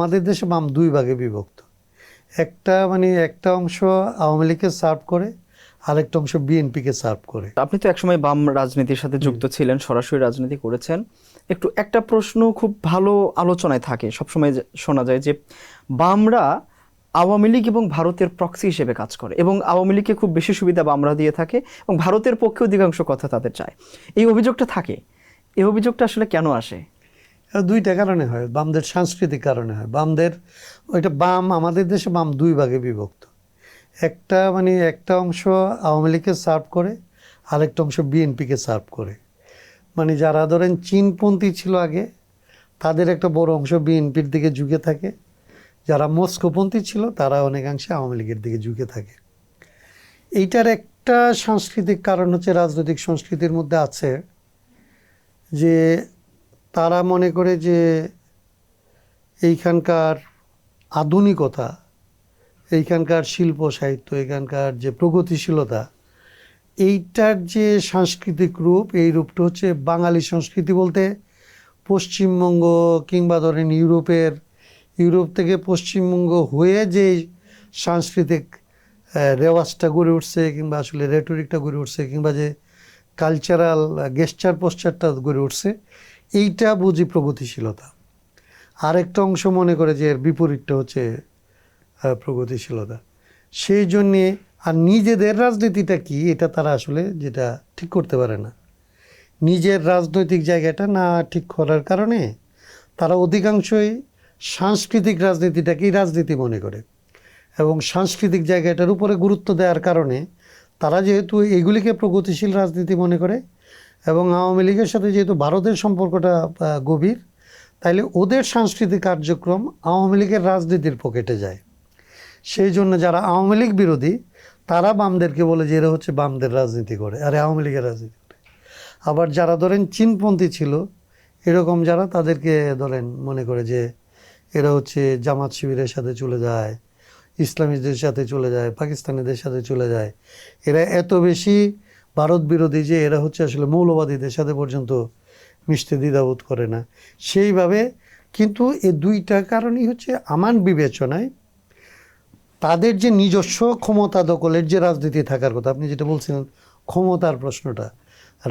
আমাদের দেশে বাম দুই ভাগে বিভক্ত। একটা অংশ আওয়ামী লীগকে সার্ভ করে, আরেকটা অংশ বিএনপিকে সার্ভ করে। আপনি তো একসময় বাম রাজনীতির সাথে যুক্ত ছিলেন, সরাসরি রাজনীতি করেছেন। একটা প্রশ্ন খুব ভালো আলোচনায় থাকে, সবসময় শোনা যায় যে বামরা আওয়ামী লীগ এবং ভারতের প্রক্সি হিসেবে কাজ করে এবং আওয়ামী লীগকে খুব বেশি সুবিধা বামরা দিয়ে থাকে এবং ভারতের পক্ষে অধিকাংশ কথা তাদের চায়। এই অভিযোগটা থাকে। এই অভিযোগটা আসলে কেন আসে? দুইটা কারণে হয়। বামদের সাংস্কৃতিক কারণে হয়। আমাদের দেশে বাম দুই ভাগে বিভক্ত। একটা অংশ আওয়ামী লীগকে সার্ভ করে, আরেকটা অংশ বিএনপিকে সার্ভ করে। যারা ধরেন চীনপন্থী ছিল আগে, তাদের একটা বড় অংশ বিএনপির দিকে ঝুঁকে থাকে। যারা মস্কোপন্থী ছিল তারা অনেকাংশে আওয়ামী লীগের দিকে ঝুঁকে থাকে। এইটার একটা সাংস্কৃতিক কারণ হচ্ছে, রাজনৈতিক সংস্কৃতির মধ্যে আছে যে তারা মনে করে যে এইখানকার আধুনিকতা, এইখানকার শিল্প সাহিত্য, এখানকার যে প্রগতিশীলতা, এইটার যে সাংস্কৃতিক রূপ, এই রূপটা হচ্ছে বাঙালি সংস্কৃতি বলতে পশ্চিমবঙ্গ কিংবা ধরেন ইউরোপ থেকে পশ্চিমবঙ্গ হয়ে যে সাংস্কৃতিক রেওয়াজটা গড়ে উঠছে, কিংবা আসলে রেটরিকটা গড়ে উঠছে, কিংবা যে কালচারাল গেস্টার পোস্টারটা গড়ে উঠছে, এইটা বুঝি প্রগতিশীলতা। আরেকটা অংশ মনে করে যে এর বিপরীতটা হচ্ছে প্রগতিশীলতা। সেই জন্যে আর নিজেদের রাজনীতিটা কি, এটা তারা আসলে যেটা ঠিক করতে পারে না। নিজের রাজনৈতিক জায়গাটা না ঠিক করার কারণে তারা অধিকাংশই সাংস্কৃতিক রাজনীতিটাকেই রাজনীতি মনে করে, এবং সাংস্কৃতিক জায়গাটার উপরে গুরুত্ব দেওয়ার কারণে তারা যেহেতু এগুলিকে প্রগতিশীল রাজনীতি মনে করে, এবং আওয়ামী লীগের সাথে যেহেতু ভারতের সম্পর্কটা গভীর, তাইলে ওদের সাংস্কৃতিক কার্যক্রম আওয়ামী লীগের রাজনীতির পকেটে যায়। সেই জন্য যারা আওয়ামী লীগ বিরোধী তারা বামদেরকে বলে যে এরা হচ্ছে বামদের রাজনীতি করে, আরে আওয়ামী লীগের রাজনীতি করে। আবার যারা ধরেন চীনপন্থী ছিল এরকম যারা, তাদেরকে ধরেন মনে করে যে এরা হচ্ছে জামাত শিবিরের সাথে চলে যায়, ইসলামীদের সাথে চলে যায়, পাকিস্তানিদের সাথে চলে যায়। এরা এত বেশি ভারত বিরোধী যে এরা হচ্ছে আসলে মৌলবাদীদের সাথে পর্যন্ত মিশতে দ্বিধাবোধ করে না। সেইভাবে কিন্তু এই দুইটা কারণই হচ্ছে আমার বিবেচনায় তাদের যে নিজস্ব ক্ষমতা দখলের যে রাজনীতি থাকার কথা, আপনি যেটা বলছিলেন ক্ষমতার প্রশ্নটা,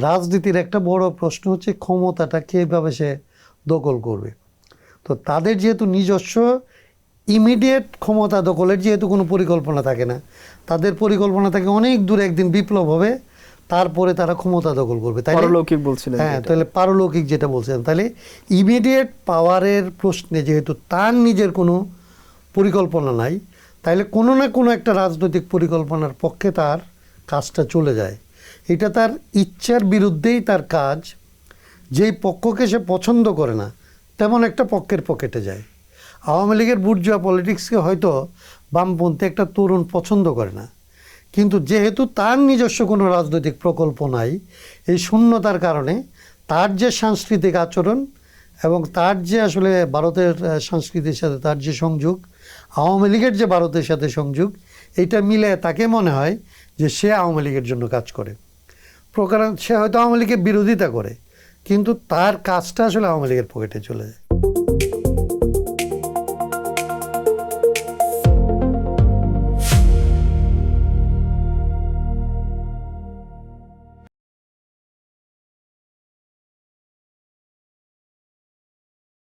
রাজনীতির একটা বড় প্রশ্ন হচ্ছে ক্ষমতাটা কীভাবে সে দখল করবে। তো তাদের যেহেতু নিজস্ব ইমিডিয়েট ক্ষমতা দখলের যেহেতু কোনো পরিকল্পনা থাকে না, তাদের পরিকল্পনা থাকে অনেক দূরে একদিন বিপ্লব হবে, তারপরে তারা ক্ষমতা দখল করবে। পারলৌকিক বলছিলেন। হ্যাঁ, তাহলে পারলৌকিক যেটা বলছেন, তাহলে ইমিডিয়েট পাওয়ারের প্রশ্নে যেহেতু তার নিজের কোনো পরিকল্পনা নাই, তাইলে কোনো না কোনো একটা রাজনৈতিক পরিকল্পনার পক্ষে তার কাজটা চলে যায়। এটা তার ইচ্ছার বিরুদ্ধেই তার কাজ। যেই পক্ষকে সে পছন্দ করে না তেমন একটা পক্ষের পকেটে যায়। আওয়ামী লীগের বুর্জোয়া পলিটিক্সকে হয়তো বামপন্থী একটা তরুণ পছন্দ করে না, কিন্তু যেহেতু তার নিজস্ব কোনো রাজনৈতিক প্রকল্প নাই, এই শূন্যতার কারণে তার যে সাংস্কৃতিক আচরণ এবং তার যে আসলে ভারতের সংস্কৃতির সাথে তার যে সংযোগ, আওয়ামী লীগের যে ভারতের সাথে সংযোগ, এইটা মিলে তাকে মনে হয় যে সে আওয়ামী লীগের জন্য কাজ করে। সে হয়তো আওয়ামী লীগের বিরোধিতা করে, কিন্তু তার কাজটা আসলে আওয়ামী লীগের পকেটে চলে যায়।